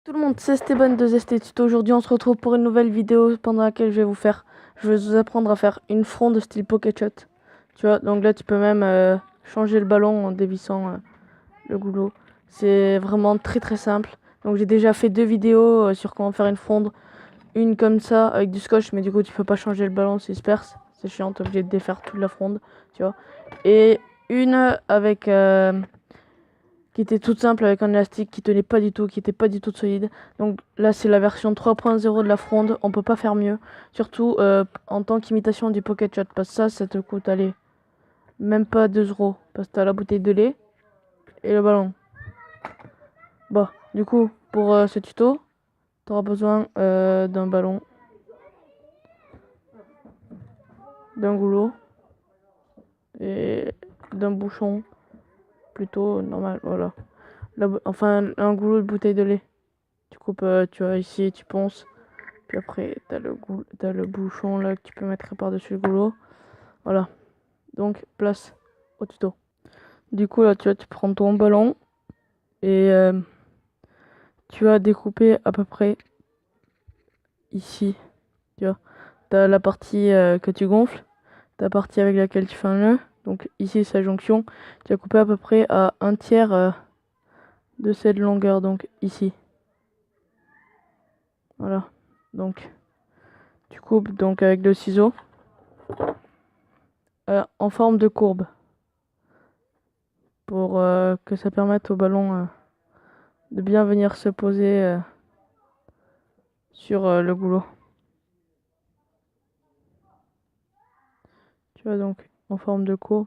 Tout le monde, c'est Esteban de Zesté Tuto. Aujourd'hui, on se retrouve pour une nouvelle vidéo pendant laquelle je vais vous apprendre à faire une fronde style Pocket Shot. Tu vois, donc là, tu peux même changer le ballon en dévissant le goulot. C'est vraiment très très simple. Donc j'ai déjà fait 2 vidéos sur comment faire une fronde. Une comme ça avec du scotch, mais du coup, tu peux pas changer le ballon s'il se perce. C'est chiant, t'es obligé de défaire toute la fronde, tu vois. Et une avec qui était toute simple avec un élastique qui tenait pas du tout, qui était pas du tout solide. Donc là c'est la version 3.0 de la fronde, on peut pas faire mieux. Surtout en tant qu'imitation du Pocket Shot, parce que ça te coûte, allez, même pas 2 €. Parce que t'as la bouteille de lait et le ballon. Bon, du coup, pour ce tuto, t'auras besoin d'un ballon, d'un goulot et d'un bouchon plutôt normal, voilà. Enfin, un goulot de bouteille de lait. Tu coupes, tu vois, ici, tu ponces. Puis après, t'as le bouchon là que tu peux mettre par-dessus le goulot. Voilà. Donc, place au tuto. Du coup, là, tu vois, tu prends ton ballon et tu vas découper à peu près ici. Tu vois, t'as la partie que tu gonfles, ta partie avec laquelle tu fais un nœud. Donc, ici, sa jonction. Tu vas couper à peu près à 1/3 de cette longueur. Donc, ici. Voilà. Donc, tu coupes donc avec le ciseau en forme de courbe pour que ça permette au ballon de bien venir se poser sur le goulot. Tu vois, donc en forme de courbe.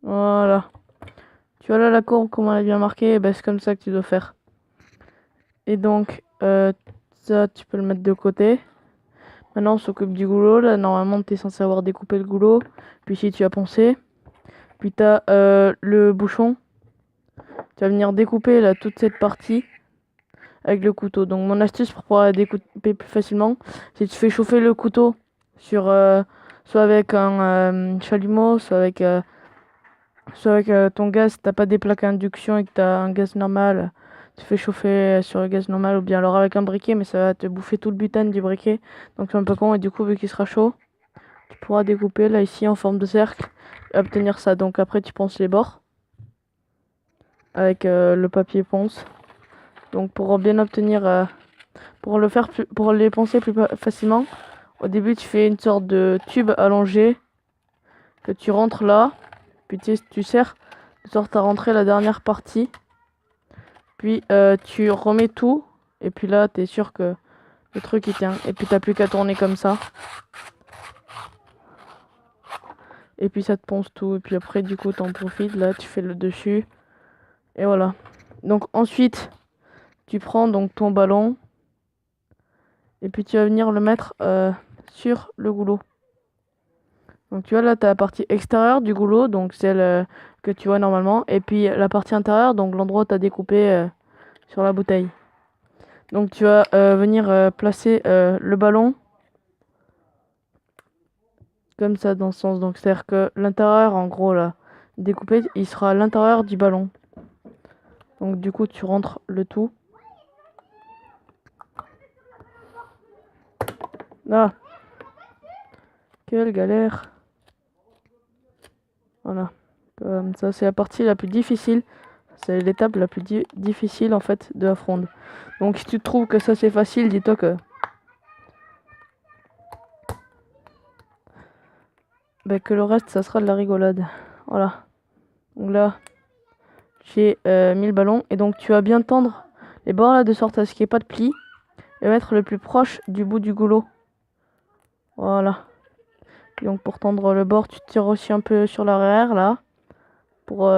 Voilà. Tu vois là la courbe, comment elle est bien marquée, ben, c'est comme ça que tu dois faire. Et donc ça tu peux le mettre de côté. Maintenant on s'occupe du goulot. Là normalement tu es censé avoir découpé le goulot. Puis ici tu as poncé. Puis tu as le bouchon. Tu vas venir découper là toute cette partie avec le couteau. Donc mon astuce pour pouvoir la découper plus facilement, c'est que tu fais chauffer le couteau sur soit avec un chalumeau, soit avec ton gaz. Si t'as pas des plaques à induction et que t'as un gaz normal, tu fais chauffer sur le gaz normal, ou bien alors avec un briquet, mais ça va te bouffer tout le butane du briquet, donc c'est un peu con. Et du coup, vu qu'il sera chaud, tu pourras découper là ici en forme de cercle et obtenir ça. Donc après tu ponces les bords avec le papier ponce. Donc pour bien obtenir pour les poncer plus facilement, au début tu fais une sorte de tube allongé que tu rentres là, puis tu serres de sorte à rentrer la dernière partie, puis tu remets tout, et puis là t'es sûr que le truc il tient, et puis t'as plus qu'à tourner comme ça, et puis ça te ponce tout, et puis après du coup t'en profites, là tu fais le dessus, et voilà. Donc ensuite tu prends donc ton ballon, et puis tu vas venir le mettre sur le goulot. Donc tu vois là, tu as la partie extérieure du goulot, donc celle que tu vois normalement, et puis la partie intérieure, donc l'endroit où tu as découpé sur la bouteille. Donc tu vas venir placer le ballon comme ça dans ce sens. Donc c'est-à-dire que l'intérieur, en gros là, découpé, il sera à l'intérieur du ballon. Donc du coup tu rentres le tout. Ah, quelle galère. Voilà. Comme ça, c'est la partie la plus difficile. C'est l'étape la plus difficile en fait de la fronde. Donc si tu trouves que ça c'est facile, dis-toi que le reste ça sera de la rigolade. Voilà. Donc là, j'ai mis le ballon et donc tu vas bien tendre les bords là de sorte à ce qu'il n'y ait pas de plis et mettre le plus proche du bout du goulot. Voilà. Et donc pour tendre le bord, tu tires aussi un peu sur l'arrière là pour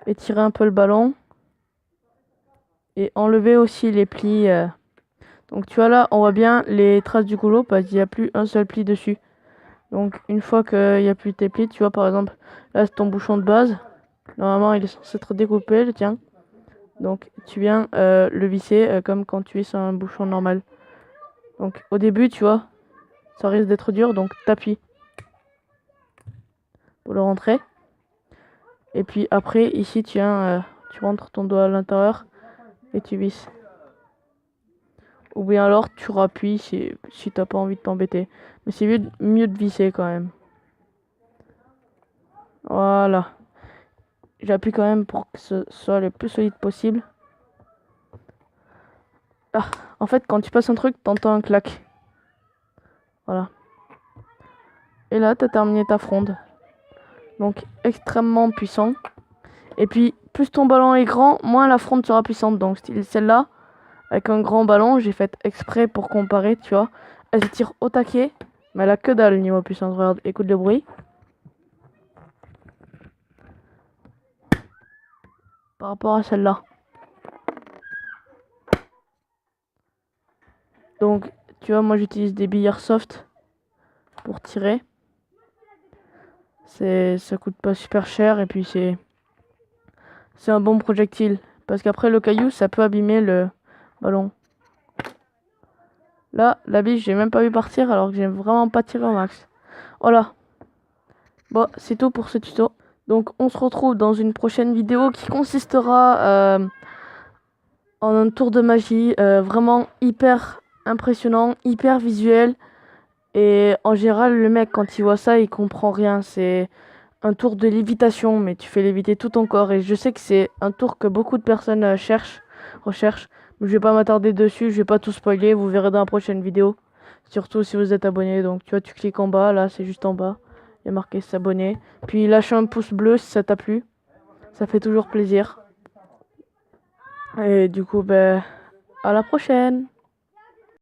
étirer un peu le ballon et enlever aussi les plis. Donc tu vois là, on voit bien les traces du goulot parce qu'il n'y a plus un seul pli dessus. Donc une fois qu'il n'y a plus tes plis, tu vois par exemple, là c'est ton bouchon de base. Normalement il est censé être découpé, le tien. Donc tu viens le visser comme quand tu visses un bouchon normal. Donc au début, tu vois, ça risque d'être dur, donc t'appuies pour le rentrer. Et puis après, ici tu viens tu rentres ton doigt à l'intérieur et tu visses. Ou bien alors tu rappuies si t'as pas envie de t'embêter. Mais c'est mieux de visser quand même. Voilà. J'appuie quand même pour que ce soit le plus solide possible. Ah, en fait, quand tu passes un truc, t'entends un clac. Voilà. Et là, t'as terminé ta fronde. Donc, extrêmement puissant. Et puis, plus ton ballon est grand, moins la fronde sera puissante. Donc, celle-là, avec un grand ballon, j'ai fait exprès pour comparer, tu vois. Elle se tire au taquet, mais elle a que dalle niveau puissance. Regarde, écoute le bruit. Par rapport à celle-là. Donc, tu vois, moi j'utilise des billes airsoft pour tirer. Ça coûte pas super cher et puis c'est un bon projectile. Parce qu'après le caillou, ça peut abîmer le ballon. Là, la biche, j'ai même pas vu partir alors que j'ai vraiment pas tiré au max. Voilà. Bon, c'est tout pour ce tuto. Donc, on se retrouve dans une prochaine vidéo qui consistera en un tour de magie vraiment hyper impressionnant, hyper visuel. Et en général, le mec, quand il voit ça, il comprend rien. C'est un tour de lévitation, mais tu fais léviter tout ton corps. Et je sais que c'est un tour que beaucoup de personnes recherchent. Mais je vais pas m'attarder dessus, je vais pas tout spoiler. Vous verrez dans la prochaine vidéo. Surtout si vous êtes abonné. Donc, tu vois, tu cliques en bas. Là, c'est juste en bas. Il y a marqué s'abonner. Puis, lâche un pouce bleu si ça t'a plu. Ça fait toujours plaisir. Et du coup, ben, à la prochaine!